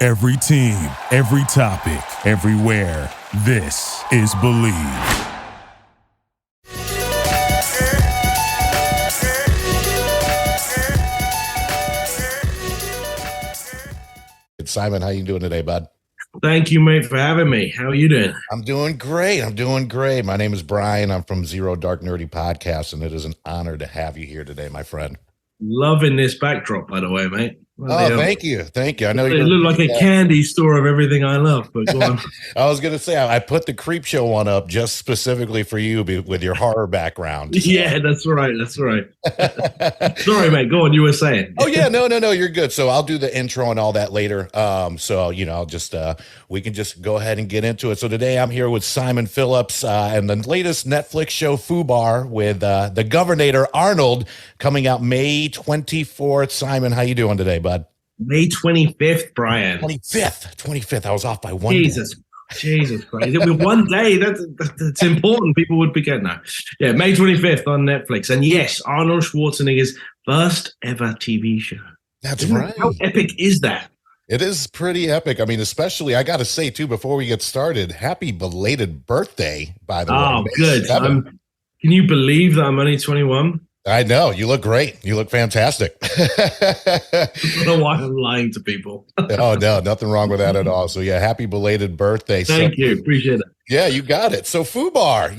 Every team, every topic, everywhere. This is Believe. Simon, how you doing today, bud? Thank you, mate, for having me. How are you doing? I'm doing great. My name is Brian. I'm from Zero Dark Nerdy Podcast, and it is an honor to have you here today, my friend. Loving this backdrop, by the way, mate. Thank you. I know it looked like a candy store of everything I love, but go on. I was going to say, I put the Creep Show one up just specifically for you with your horror background. So. Yeah, that's right. Sorry, mate. Go on. You were saying. Oh, yeah. No, you're good. So I'll do the intro and all that later. I'll just, we can just go ahead and get into it. So today I'm here with Simon Phillips and the latest Netflix show, FUBAR, with the Governor Arnold, coming out May 24th. Simon, how you doing today, bud? May 25th, Brian. 25th. I was off by one Jesus Christ. With one day, that's important. People would be getting that. Yeah, May 25th on Netflix. And yes, Arnold Schwarzenegger's first ever TV show. That's right. How epic is that? It is pretty epic. I mean, especially, I got to say, too, before we get started, happy belated birthday, by the way. Oh, good. Can you believe that I'm only 21? I know. You look great. You look fantastic. I don't know why I'm lying to people. Oh, no, nothing wrong with that at all. So, yeah, happy belated birthday. Thank you. Appreciate it. Yeah, you got it. So, FUBAR,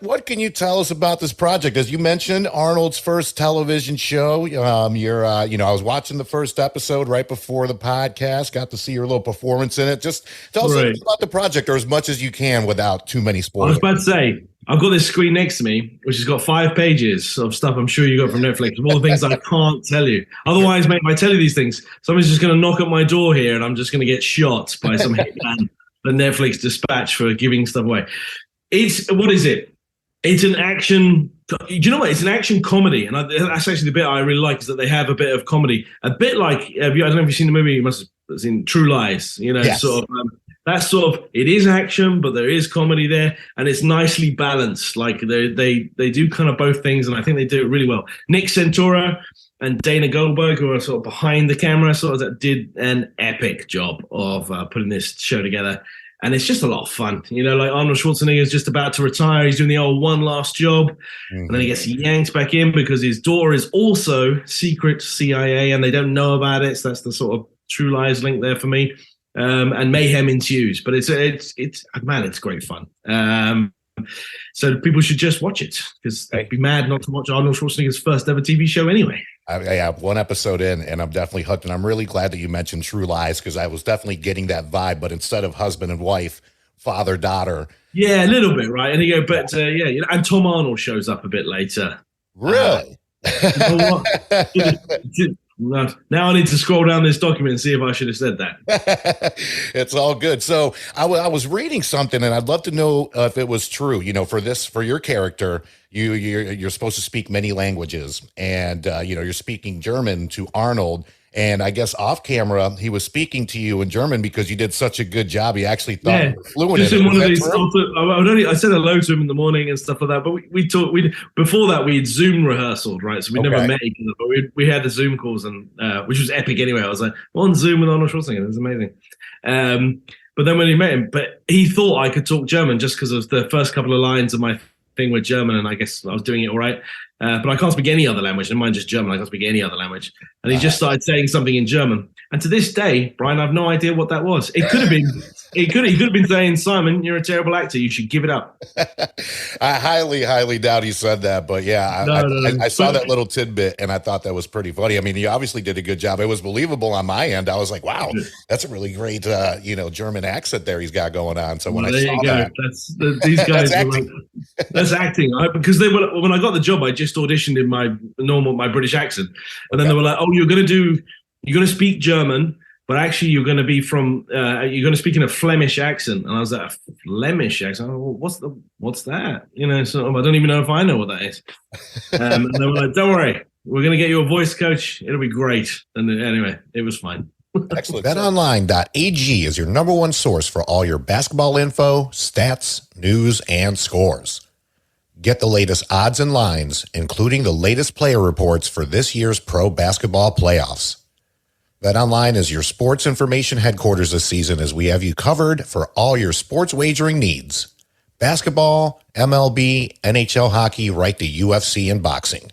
what can you tell us about this project? As you mentioned, Arnold's first television show. I was watching the first episode right before the podcast, got to see your little performance in it. Just tell us a little about the project, or as much as you can without too many spoilers. I was about to say, I've got this screen next to me, which has got 5 pages of stuff I'm sure you got from Netflix, of all the things I can't tell you. Otherwise, mate, if I tell you these things, somebody's just going to knock at my door here and I'm just going to get shot by some hitman, the Netflix dispatch for giving stuff away. What is it? It's an action. Do you know what? It's an action comedy. And that's actually the bit I really like, is that they have a bit of comedy. A bit like, I don't know if you've seen the movie, you must have seen True Lies, yes. That's sort of, it is action, but there is comedy there, and it's nicely balanced. Like they do kind of both things, and I think they do it really well. Nick Santora and Dana Goldberg, who are sort of behind the camera, did an epic job of putting this show together. And it's just a lot of fun. Like Arnold Schwarzenegger is just about to retire. He's doing the old one last job. And then he gets yanked back in because his daughter is also secret CIA and they don't know about it. So that's the sort of True Lies link there for me. And mayhem ensues. But it's great fun. So people should just watch it, because they'd be mad not to watch Arnold Schwarzenegger's first ever TV show anyway. I have one episode in, and I'm definitely hooked. And I'm really glad that you mentioned True Lies, because I was definitely getting that vibe. But instead of husband and wife, father, daughter. Yeah, a little bit, right? And and Tom Arnold shows up a bit later. Really? You know what? Now I need to scroll down this document and see if I should have said that. It's all good. So I was reading something, and I'd love to know if it was true. For your character, you're supposed to speak many languages, and you're speaking German to Arnold. And I guess off camera, he was speaking to you in German because you did such a good job. He actually thought you were fluent just in one of these. I said hello to him in the morning and stuff like that. But we talked. Before that, we'd Zoom rehearsed, right? So we never met each other, but we had the Zoom calls, and which was epic anyway. I was like on Zoom with Arnold Schwarzenegger. It was amazing. But then when he met him, he thought I could talk German just because of the first couple of lines of my thing with German, and I guess I was doing it all right. But I can't speak any other language, and mine just German. I can't speak any other language. And he just started saying something in German. And to this day, Brian, I have no idea what that was. It could have been, he could have been saying, Simon, you're a terrible actor. You should give it up. I highly doubt he said that. But yeah, I saw that little tidbit, and I thought that was pretty funny. I mean, you obviously did a good job. It was believable on my end. I was like, wow, that's a really great, German accent there he's got going on. So when I saw that. These guys, that's acting. Right? Because when I got the job, I just auditioned in my British accent. And then they were like, oh, you're going to speak German, but actually you're going to speak in a Flemish accent. And I was like, a Flemish accent? Oh, what's that? So I don't even know if I know what that is. And they were like, don't worry, we're going to get you a voice coach. It'll be great. And anyway, it was fine. Excellent. BetOnline.ag is your number one source for all your basketball info, stats, news, and scores. Get the latest odds and lines, including the latest player reports for this year's pro basketball playoffs. BetOnline is your sports information headquarters this season as we have you covered for all your sports wagering needs. Basketball, MLB, NHL hockey, right to UFC and boxing.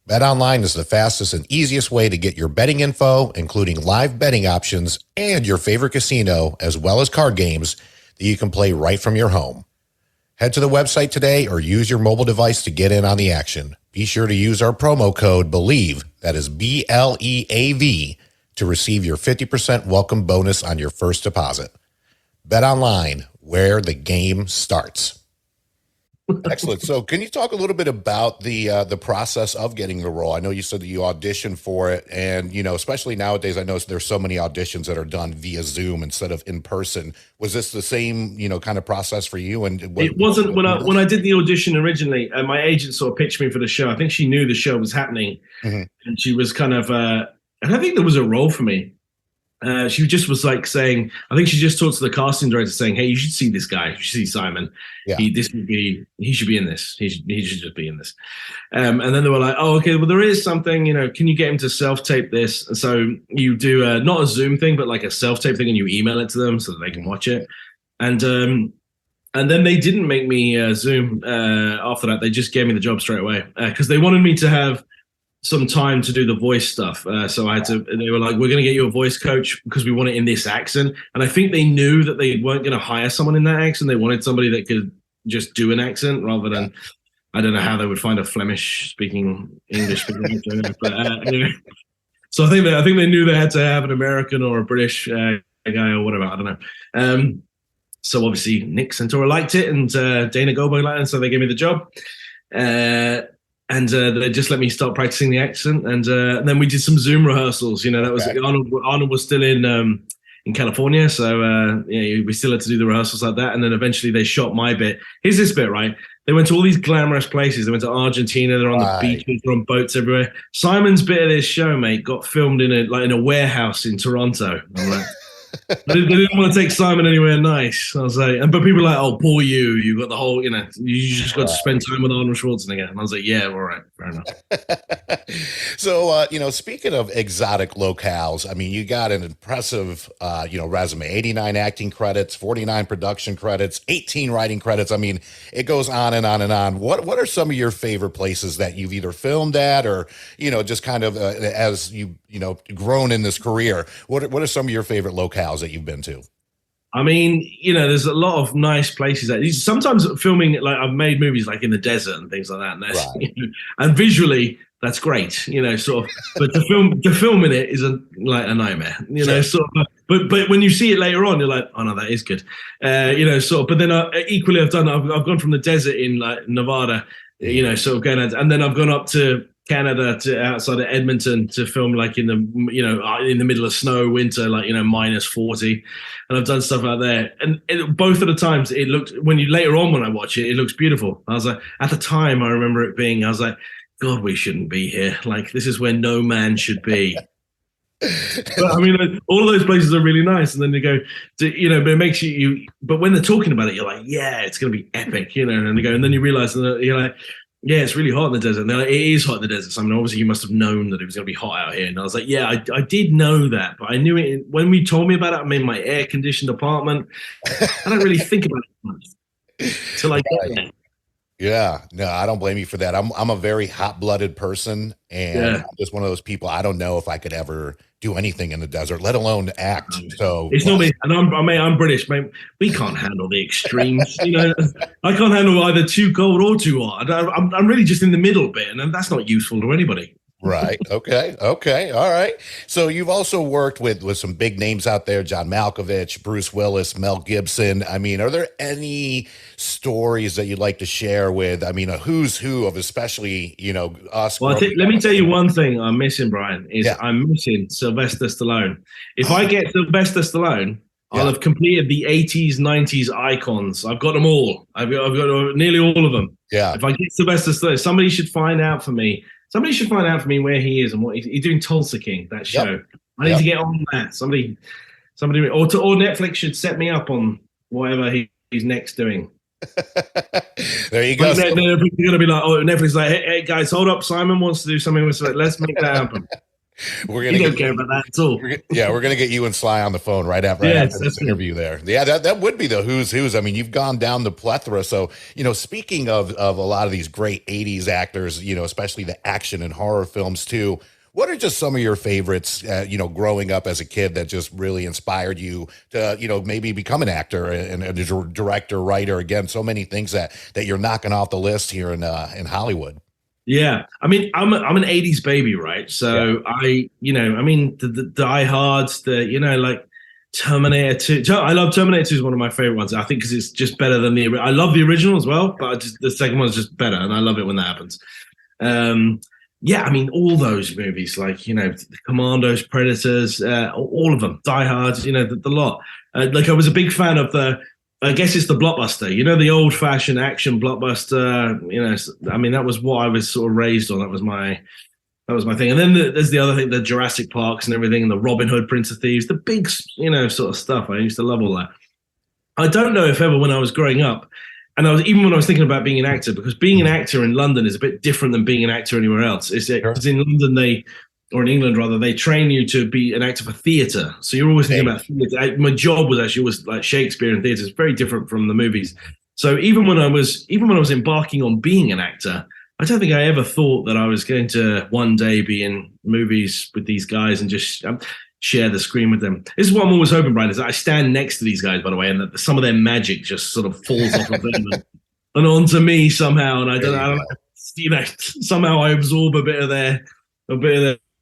BetOnline is the fastest and easiest way to get your betting info, including live betting options and your favorite casino, as well as card games that you can play right from your home. Head to the website today or use your mobile device to get in on the action. Be sure to use our promo code BELIEVE, that is BLEAV, to receive your 50% welcome bonus on your first deposit. BetOnline, where the game starts. Excellent. So can you talk a little bit about the process of getting the role? I know you said that you auditioned for it, and, you know, especially nowadays, I know there's so many auditions that are done via Zoom instead of in person. Was this the same, you know, kind of process for you? And it wasn't when I did the audition originally, my agent sort of pitched me for the show. I think she knew the show was happening, and she was kind of, and I think there was a role for me. She just was like saying, I think she just talked to the casting director saying, "Hey, you should see this guy. You should see Simon. Yeah. He should be in this. He should just be in this." And then they were like, "Oh, okay. Well, there is something. You know, can you get him to self-tape this?" And so you do not a Zoom thing, but like a self-tape thing, and you email it to them so that they can watch it. And then they didn't make me Zoom after that. They just gave me the job straight away because they wanted me to have some time to do the voice stuff. So I had to, they were like, "We're going to get you a voice coach because we want it in this accent." And I think they knew that they weren't going to hire someone in that accent. They wanted somebody that could just do an accent rather than, I don't know how they would find a Flemish speaking English speaking accent. But anyway, so I think they knew they had to have an American or a British guy or whatever. I don't know. So obviously Nick Santora liked it, and Dana Goldberg liked it, and so they gave me the job. And they just let me start practicing the accent, and then we did some Zoom rehearsals. You know, that was Arnold was still in California, so we still had to do the rehearsals like that. And then eventually they shot my bit. Here's this bit, right? They went to all these glamorous places. They went to Argentina. They're on the beaches. They're on boats everywhere. Simon's bit of this show, mate, got filmed in a warehouse in Toronto. I'm like, they didn't want to take Simon anywhere nice. I was like, but people were like, "Oh, poor you. You got the whole, you know, you just got to spend time with Arnold Schwarzenegger." And I was like, "Yeah, all right, fair enough." So, you know, speaking of exotic locales, I mean, you got an impressive, resume, 89 acting credits, 49 production credits, 18 writing credits. I mean, it goes on and on and on. What are some of your favorite places that you've either filmed at or, you know, just kind of as you grown in this career? What are some of your favorite locales that you've been to? I mean, you know, there's a lot of nice places. Sometimes filming, like I've made movies like in the desert and things like that, and, and visually that's great, you know, sort of. But to film in it is a nightmare, you know, sort of. But when you see it later on, you're like, "Oh no, that is good," sort of. But then equally, I've gone from the desert in like Nevada, you know, sort of going out, and then I've gone up to Canada to outside of Edmonton to film like in the middle of snow, winter, like, you know, -40, and I've done stuff out there. And both of the times it looked, when I watch it, it looks beautiful. I was like, at the time, I remember it being, I was like, "God, we shouldn't be here. Like, this is where no man should be." But I mean, all of those places are really nice, and then you go, but it makes you. But when they're talking about it, you're like, "Yeah, it's going to be epic," you know. And they go, and then you realize that you're like, "Yeah, it's really hot in the desert." And they're like, "It is hot in the desert." So, I mean, obviously, you must have known that it was going to be hot out here. And I was like, "Yeah, I did know that, but I knew it when we told me about it. I'm in my air-conditioned apartment. I don't really think about it much till I get there." Yeah, no, I don't blame you for that. I'm a very hot-blooded person, and I'm just one of those people. I don't know if I could ever do anything in the desert, let alone act. So it's not me, and I'm British, mate. We can't handle the extremes. You know, I can't handle either too cold or too hot. I'm really just in the middle bit, and that's not useful to anybody. Right. Okay. All right. So you've also worked with some big names out there: John Malkovich, Bruce Willis, Mel Gibson. I mean, are there any stories that you'd like to share with, I mean, a who's who of especially, you know, us? Well, let me tell you one thing I'm missing, Brian, is I'm missing Sylvester Stallone. If I get Sylvester Stallone, I'll have completed the 80s, 90s icons. I've got them all. I've got nearly all of them. Yeah. If I get Sylvester Stallone, somebody should find out for me. Somebody should find out for me where he is and what he's doing. Tulsa King, that show. I need to get on that. Somebody, or Netflix should set me up on whatever he's next doing. There you go. They're going to be like, Netflix is like, hey guys, hold up. Simon wants to do something with it. Let's make that happen. We're You gonna don't get care about that at all. we're gonna get you and Sly on the phone right Yes, after this that's me. interview there. Yeah, that would be the who's. I mean, you've gone down the plethora. So, speaking of a lot of these great 80s actors, especially the action and horror films too. What are just some of your favorites, growing up as a kid that just really inspired you to, maybe become an actor and a director, writer? Again, so many things that you're knocking off the list here in Hollywood. Yeah, I mean, I'm an '80s baby, right? Yeah. So the Die Hards, like Terminator 2. I love Terminator 2 is one of my favorite ones. I think because it's just better than I love the original as well, but the second one's just better, and I love it when that happens. Yeah, I mean, all those movies, like, the Commandos, Predators, all of them, Die Hard, the lot. Like, I was a big fan of I guess it's the blockbuster, the old fashioned action blockbuster. I mean, that was what I was sort of raised on. That was my thing. And then there's the other thing, the Jurassic Parks and everything, and the Robin Hood, Prince of Thieves, the big, sort of stuff. I used to love all that. I don't know if ever when I was growing up, and even when I was thinking about being an actor, because being an actor in London is a bit different than being an actor anywhere else. Because in London, or in England rather, they train you to be an actor for theatre. So you're always thinking about theatre. My job was actually like Shakespeare and theatre. It's very different from the movies. So even when I was embarking on being an actor, I don't think I ever thought that I was going to one day be in movies with these guys and just share the screen with them. This is what I'm always hoping, Brian, is that I stand next to these guys, by the way, and that some of their magic just sort of falls off of them and onto me somehow. And I don't know, somehow I absorb a bit of their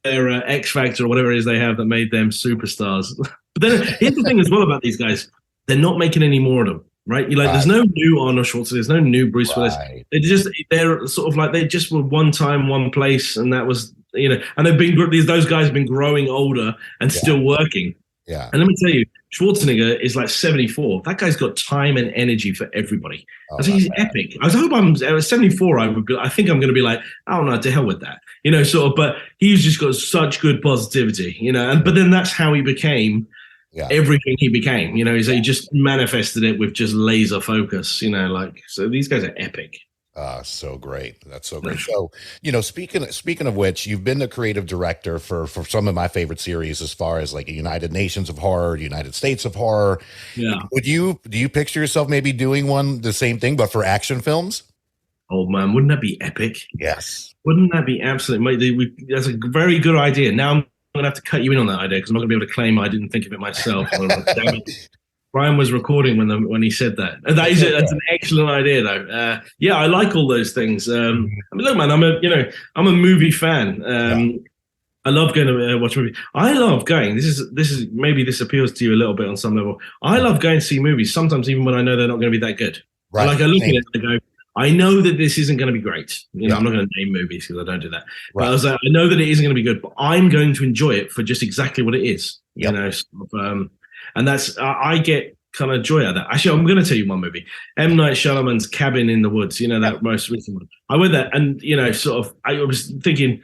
X factor or whatever it is they have that made them superstars. But then here's the thing as well about these guys: they're not making any more of them, right? There's no new Arnold Schwarzenegger, there's no new Bruce Willis. They're sort of like they just were one time, one place, and that was and those guys have been growing older and still working. Yeah. And let me tell you, Schwarzenegger is like 74. That guy's got time and energy for everybody. I think he's epic. I hope I'm 74. I think I'm going to be like, oh no, to hell with that. But he's just got such good positivity, but then that's how he became everything he became, so he just manifested it with just laser focus, so these guys are epic. So great. That's so great. So, speaking of which, you've been the creative director for some of my favorite series, as far as like United Nations of Horror, United States of Horror. Yeah. Do you picture yourself maybe doing the same thing, but for action films? Oh man, wouldn't that be epic? Yes. Wouldn't that be absolutely? That's a very good idea. Now I'm going to have to cut you in on that idea because I'm not going to be able to claim I didn't think of it myself. Damn it. Brian was recording when he said that. That's an excellent idea, though. Yeah, I like all those things. I mean, look, man, I'm a movie fan. I love going to watch movies. I love going. This is maybe this appeals to you a little bit on some level. I love going to see movies sometimes, even when I know they're not going to be that good. Right. Like I look at it and I go, I know that this isn't going to be great. I'm not going to name movies because I don't do that. Right. But I was like, I know that it isn't going to be good, but I'm going to enjoy it for just exactly what it is. And that's I get kind of joy out of that. Actually, I'm going to tell you one movie, M. Night Shyamalan's Cabin in the Woods. That most recent one. I went there, and I was thinking,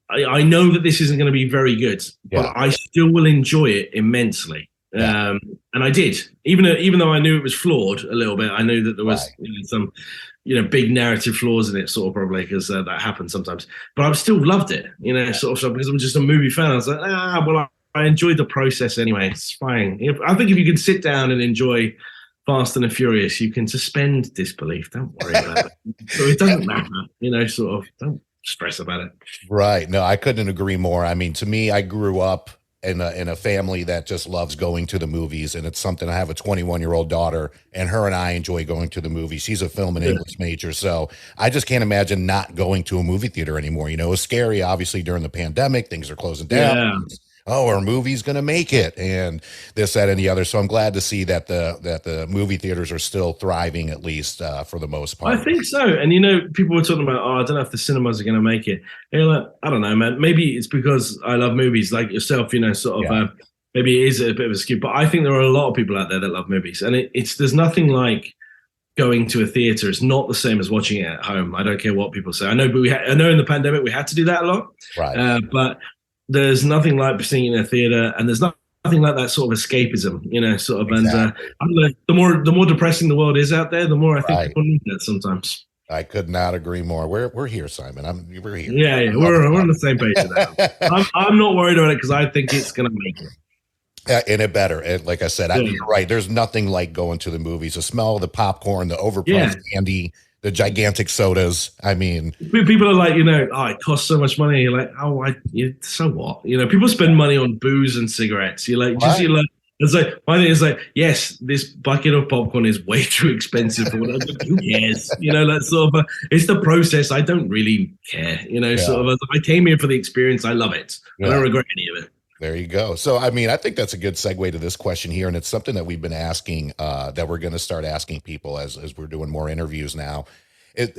I know that this isn't going to be very good, but I still will enjoy it immensely. And I did, even though I knew it was flawed a little bit. I knew that there was some big narrative flaws in it, sort of, probably because that happens sometimes. But I still loved it, because I'm just a movie fan. I was like, well, I enjoyed the process anyway. It's fine. I think if you can sit down and enjoy Fast and the Furious, you can suspend disbelief. Don't worry about it. So it doesn't matter, don't stress about it. Right. No, I couldn't agree more. I mean, to me, I grew up in a family that just loves going to the movies, and it's something. I have a 21-year-old daughter, and her and I enjoy going to the movies. She's a film and English major, so I just can't imagine not going to a movie theater anymore. It was scary, obviously, during the pandemic. Things are closing down. Yeah. Oh, our movie's going to make it, and this, that, and the other. So I'm glad to see that the movie theaters are still thriving, at least for the most part. I think so. And people were talking about, I don't know if the cinemas are going to make it. I don't know, man. Maybe it's because I love movies like yourself. Maybe it is a bit of a skew, but I think there are a lot of people out there that love movies, and there's nothing like going to a theater. It's not the same as watching it at home. I don't care what people say. I know, but I know in the pandemic we had to do that a lot. Right. But there's nothing like seeing in a theater, and there's nothing like that sort of escapism, Exactly. And I don't know, the more depressing the world is out there, the more I think people need that sometimes. I could not agree more. We're here, Simon. We're here. Yeah, yeah, we're on the same page with that. I'm not worried about it because I think it's going to make it. And it better. And like I said, you're right. There's nothing like going to the movies. The smell of the popcorn, the overpriced candy, the gigantic sodas. I mean, people are like, it costs so much money. You're like, so what? People spend money on booze and cigarettes. You're like, it's like, my thing is like, yes, this bucket of popcorn is way too expensive for what who cares? That's sort of it's the process. I don't really care. Sort of. I came here for the experience. I love it. I don't regret any of it. There you go. So, I mean, I think that's a good segue to this question here. And it's something that we've been asking, that we're going to start asking people as we're doing more interviews now.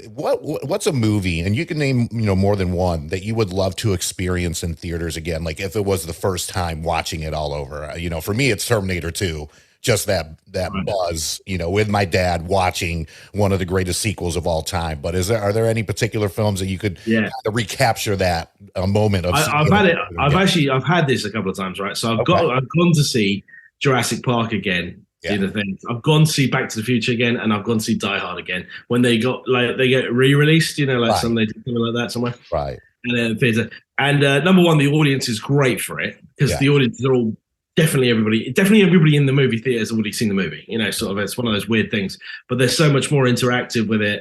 What's a movie, and you can name, more than one, that you would love to experience in theaters again? Like if it was the first time watching it all over, for me, it's Terminator 2. Just that buzz, with my dad watching one of the greatest sequels of all time. But are there any particular films that you could kind of recapture that moment of? I've had it. I've had this a couple of times, right? So I've gone to see Jurassic Park again. The things I've gone to see Back to the Future again, and I've gone to see Die Hard again when they get re-released. Sunday, something like that somewhere. Right. And theater. And number one, the audience is great for it because the audience are all. Definitely everybody in the movie theater has already seen the movie. Sort of it's one of those weird things. But they're so much more interactive with it,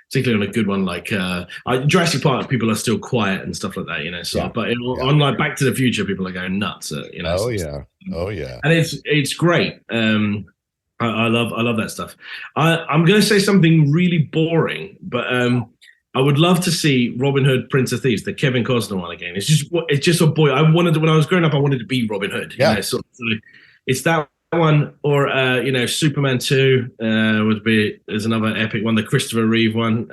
particularly on a good one like Jurassic Park. People are still quiet and stuff like that. But on like Back to the Future, people are going nuts. Oh yeah, and it's great. I love that stuff. I'm going to say something really boring, but I would love to see Robin Hood, Prince of Thieves, the Kevin Costner one again. It's just a boy. When I was growing up, I wanted to be Robin Hood. So it's that one, or Superman 2 is another epic one. The Christopher Reeve one.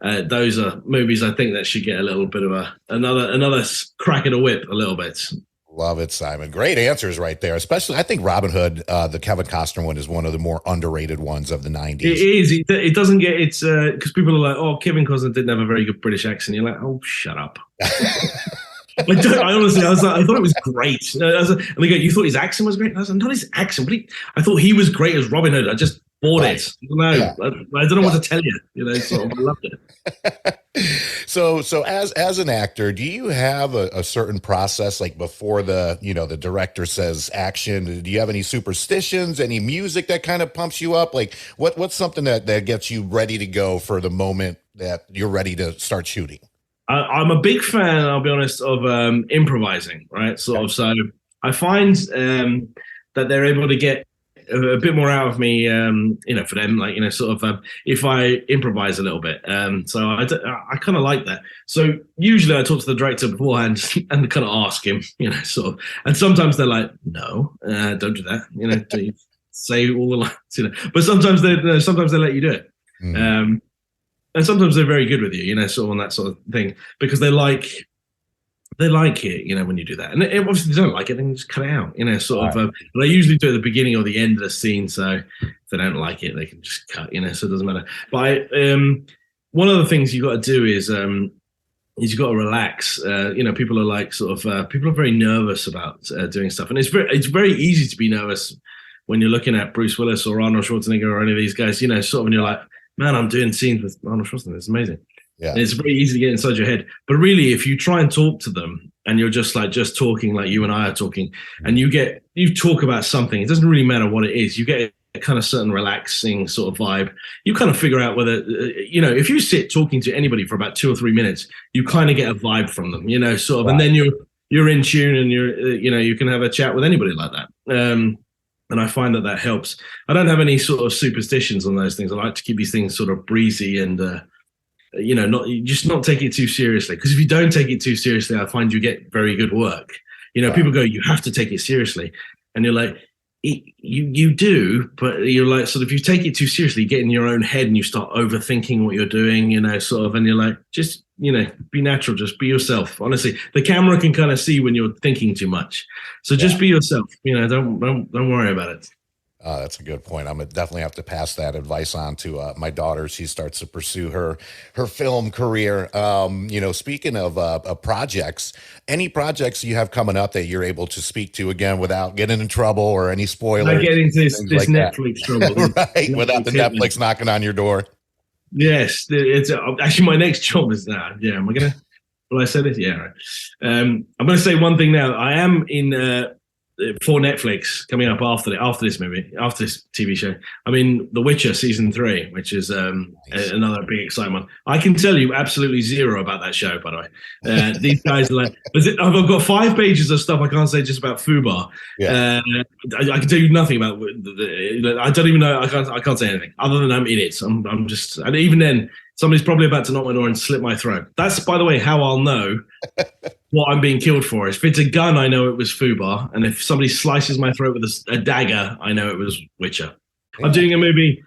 Those are movies I think that should get a little bit of another crack at the whip a little bit. Love it, Simon. Great answers right there. Especially, I think Robin Hood, the Kevin Costner one, is one of the more underrated ones of the 90s. It is. It doesn't get it's because people are like, oh, Kevin Costner didn't have a very good British accent. You're like, oh, shut up. I honestly, I thought it was great. And they go, you thought his accent was great? I was like, not his accent, but I thought he was great as Robin Hood. I just bought it. I don't know what to tell you. So I loved it. So as an actor, do you have a certain process, like before the director says action? Do you have any superstitions, any music that kind of pumps you up? Like what's something that gets you ready to go for the moment that you're ready to start shooting? I'm a big fan, I'll be honest, of improvising, right? So I find that they're able to get a bit more out of me, for them, if I improvise a little bit. So I kind of like that. So usually I talk to the director beforehand and kind of ask him, and sometimes they're like, no, don't do that. Do you say all the lines, but sometimes they let you do it. Mm. And sometimes they're very good with you, sort of on that sort of thing, because they like it, when you do that. And obviously they don't like it, then you just cut it out, But I usually do it at the beginning or the end of the scene. So if they don't like it, they can just cut, so it doesn't matter. But one of the things you got to do is you got to relax. People are like people are very nervous about doing stuff. And it's very easy to be nervous when you're looking at Bruce Willis or Arnold Schwarzenegger or any of these guys, and you're like, man, I'm doing scenes with Arnold Schwarzenegger. It's amazing. Yeah. And it's very easy to get inside your head. But really, if you try and talk to them and you're just talking like you and I are talking, and you talk about something, it doesn't really matter what it is. You get a kind of certain relaxing sort of vibe. You kind of figure out whether, if you sit talking to anybody for about 2 or 3 minutes, you kind of get a vibe from them, right. And then you're in tune and you can have a chat with anybody like that. And I find that helps. I don't have any sort of superstitions on those things. I like to keep these things sort of breezy and, not take it too seriously. Because if you don't take it too seriously, I find you get very good work. Right. People go, you have to take it seriously. And you're like, you do, but you're like, if you take it too seriously, you get in your own head and you start overthinking what you're doing, and you're like, just, be natural, just be yourself. Honestly, the camera can kind of see when you're thinking too much. So just be yourself, don't worry about it. That's a good point. I'm gonna definitely have to pass that advice on to my daughter. She starts to pursue her film career. Speaking of projects, any projects you have coming up that you're able to speak to, again, without getting in trouble or any spoilers? Not getting this like Netflix trouble, right? Without the Netflix knocking on your door. Yes, it's actually my next job is that. Yeah, am I gonna? Will I say this? Yeah. Right. I'm gonna say one thing now. I am in for Netflix coming up after this TV show. I'm in The Witcher season 3, which is another big exciting one. I can tell you absolutely zero about that show, by the way. These guys are like, I've got 5 pages of stuff I can't say just about FUBAR. Yeah. I can tell you nothing about. I don't even know. I can't say anything other than I'm in it. I'm just, and even then, somebody's probably about to knock my door and slit my throat. That's, by the way, how I'll know what I'm being killed for. If it's a gun, I know it was FUBAR. And if somebody slices my throat with a dagger, I know it was Witcher. Yeah. I'm doing a movie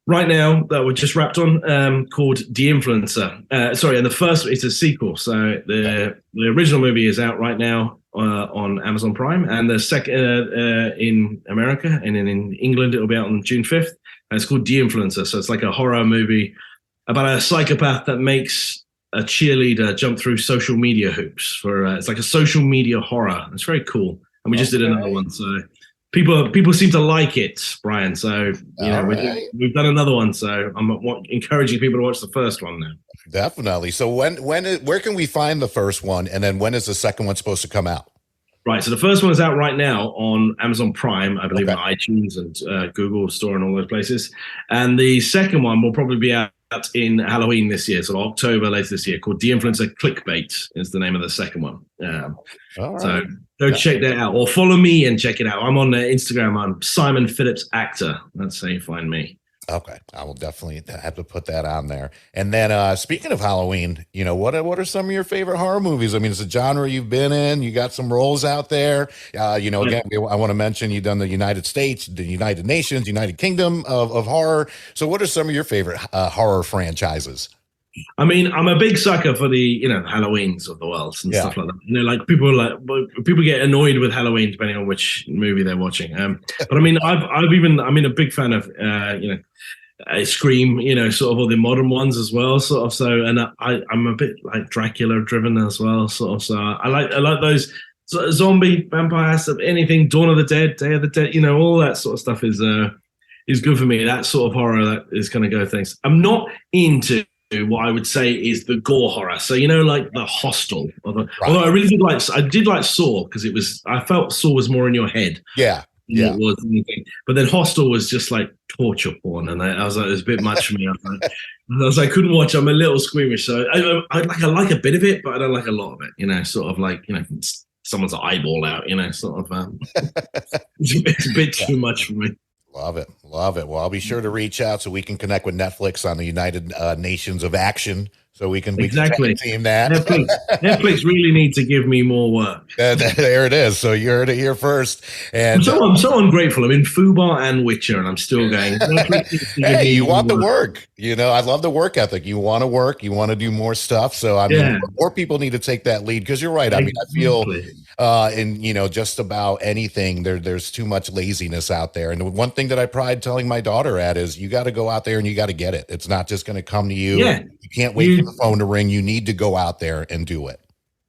right now that we just wrapped on called The Influencer. And the first, it's a sequel. So the original movie is out right now on Amazon Prime. And the second in America and in England, it'll be out on June 5th. And it's called The Influencer. So it's like a horror movie about a psychopath that makes a cheerleader jump through social media hoops for it's like a social media horror. It's very cool, and we just did another one. So people seem to like it, Brian. So we've done another one. So I'm encouraging people to watch the first one now. Definitely. So where can we find the first one, and then when is the second one supposed to come out? Right. So the first one is out right now on Amazon Prime, I believe, on iTunes and Google Store and all those places. And the second one will probably be out in Halloween this year, so October later this year, called The Influencer Clickbait is the name of the second one. So go check that out, or follow me and check it out. I'm on Instagram. I'm Simon Phillips Actor. That's how you find me. Okay, I will definitely have to put that on there. And then speaking of Halloween, what are some of your favorite horror movies? I mean, it's a genre you've been in. You got some roles out there. Again, I want to mention you've done the United States, the United Nations, United Kingdom of horror. So what are some of your favorite horror franchises? I mean, I'm a big sucker for the, Halloweens of the world and stuff like that. Like people get annoyed with Halloween depending on which movie they're watching. But I mean, I'm a big fan of, Scream, sort of all the modern ones as well, sort of. So, and I'm a bit like Dracula driven as well, sort of. So I like those zombie, vampire stuff, anything, Dawn of the Dead, Day of the Dead, all that sort of stuff is good for me. That sort of horror that is going to go things. I'm not into what I would say is the gore horror. So like the Hostel, although I really did like Saw, because I felt Saw was more in your head. Yeah. It was anything. But then Hostel was just like torture porn, and I was like, it was a bit much for me. I couldn't watch. I'm a little squeamish, so I like a bit of it, but I don't like a lot of it. Sort of like someone's eyeball out. Sort of. It's a bit too much for me. Love it. Well, I'll be sure to reach out so we can connect with Netflix on the United Nations of Action, so we can team that. Netflix really need to give me more work. There it is. So you heard it here first. And I'm so ungrateful. I'm in FUBAR and Witcher, and I'm still going. Hey, you want the work? I love the work ethic. You want to work. You want to do more stuff. So I mean, more people need to take that lead, because you're right. I mean, I feel in just about anything there's too much laziness out there. And the one thing that I pride telling my daughter at is, you got to go out there and you got to get it. It's not just going to come to you. You can't wait for the phone to ring. You need to go out there and do it.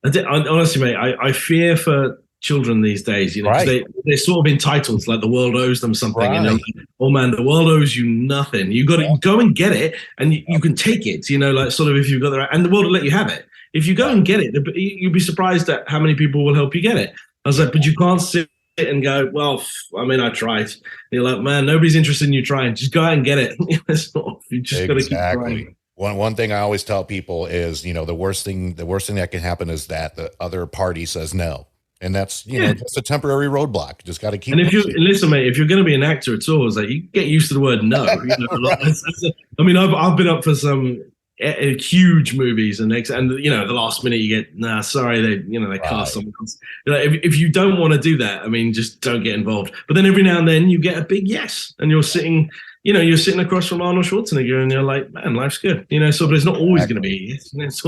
Honestly, mate, I fear for children these days, they're sort of entitled, like the world owes them something. Like, oh man, the world owes you nothing. You got to go and get it, and you can take it, like sort of, if you've got the right, and the world will let you have it. If you go and get it, you'll be surprised at how many people will help you get it. I was like, but you can't sit and go, well, I mean, I tried. And you're like, man, nobody's interested in you trying. Just go out and get it. You just got to keep trying. One thing I always tell people is, the worst thing that can happen is that the other party says no. And that's, just a temporary roadblock. Just got to keep. And listen, mate, if you're going to be an actor at all, it's like, you get used to the word no. I mean, I've been up for some huge movies, and the last minute you get, sorry, they cast someone else. If you don't want to do that, I mean, just don't get involved. But then every now and then you get a big yes, and you're sitting across from Arnold Schwarzenegger, and you're like, man, life's good, but it's not always going to be yes.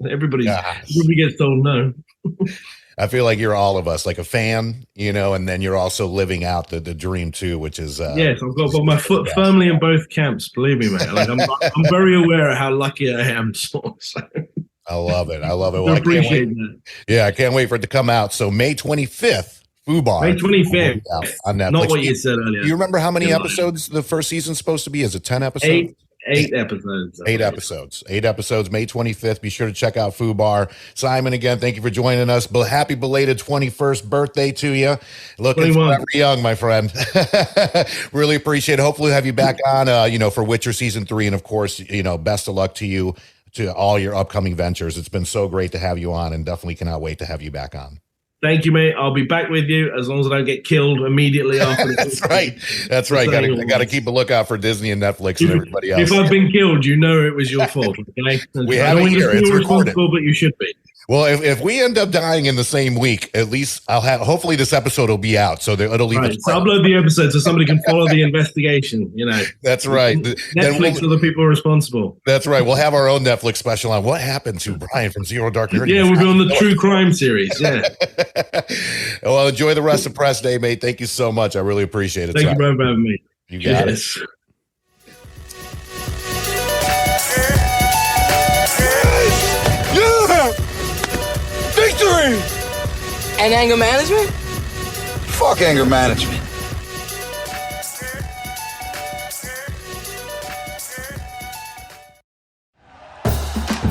Everybody gets told no. I feel like you're all of us, like a fan, and then you're also living out the dream too, which is yes, I've got my foot firmly in both camps. Believe me, mate. Like I'm very aware of how lucky I am. So. I love it. Well, I appreciate that. Yeah, I can't wait for it to come out. So May 25th, FUBAR. May 25th. On Netflix. Not what you said earlier. Do you remember how many episodes the first season's supposed to be? Is it 10 episodes? 8 episodes. 8 episodes. 8 episodes, May 25th. Be sure to check out FUBAR. Simon, again, thank you for joining us. Happy belated 21st birthday to you. Looking 21. forever young, my friend. Really appreciate it. Hopefully we'll have you back on, for Witcher Season 3. And, of course, best of luck to you, to all your upcoming ventures. It's been so great to have you on, and definitely cannot wait to have you back on. Thank you, mate. I'll be back with you as long as I don't get killed immediately after. That's right. That's right. Got to keep a lookout for Disney and Netflix and everybody else. If I've been killed, it was your fault. Okay? We have it here. It's recorded. But you should be. Well, if we end up dying in the same week, at least hopefully this episode will be out, so it'll leave right. it. So upload the episode so somebody can follow the investigation. That's right. Netflix are the people responsible. That's right. We'll have our own Netflix special on what happened to Brian from Zero Dark Thirty. Yeah, we'll be on the true crime series. Yeah. Well, enjoy the rest of press day, mate. Thank you so much. I really appreciate it. Thank you for having me. You got it. Victory! And anger management? Fuck anger management.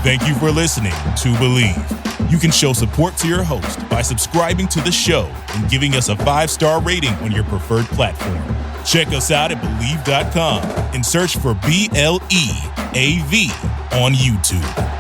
Thank you for listening to Believe. You can show support to your host by subscribing to the show and giving us a 5-star rating on your preferred platform. Check us out at Believe.com and search for BLEAV on YouTube.